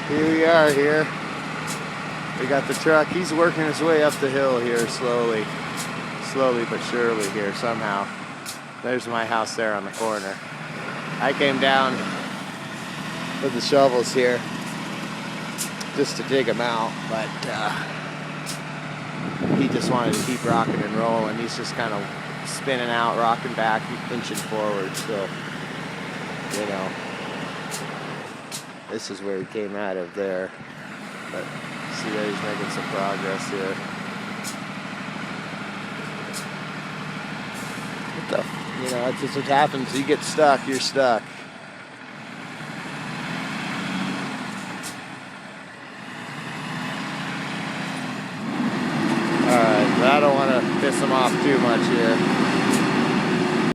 Here we are here. We got the truck. He's working his way up the hill here slowly. Slowly but surely here somehow. There's my house there on the corner. I came down with the shovels here just to dig him out, but he just wanted to keep rocking and rolling. He's just kind of spinning out, rocking back, inching forward. So, you know, this is where he came out of there. But see that he's making some progress here. What the? You know, that's just what happens. You get stuck, you're stuck. Alright, but I don't want to piss him off too much here.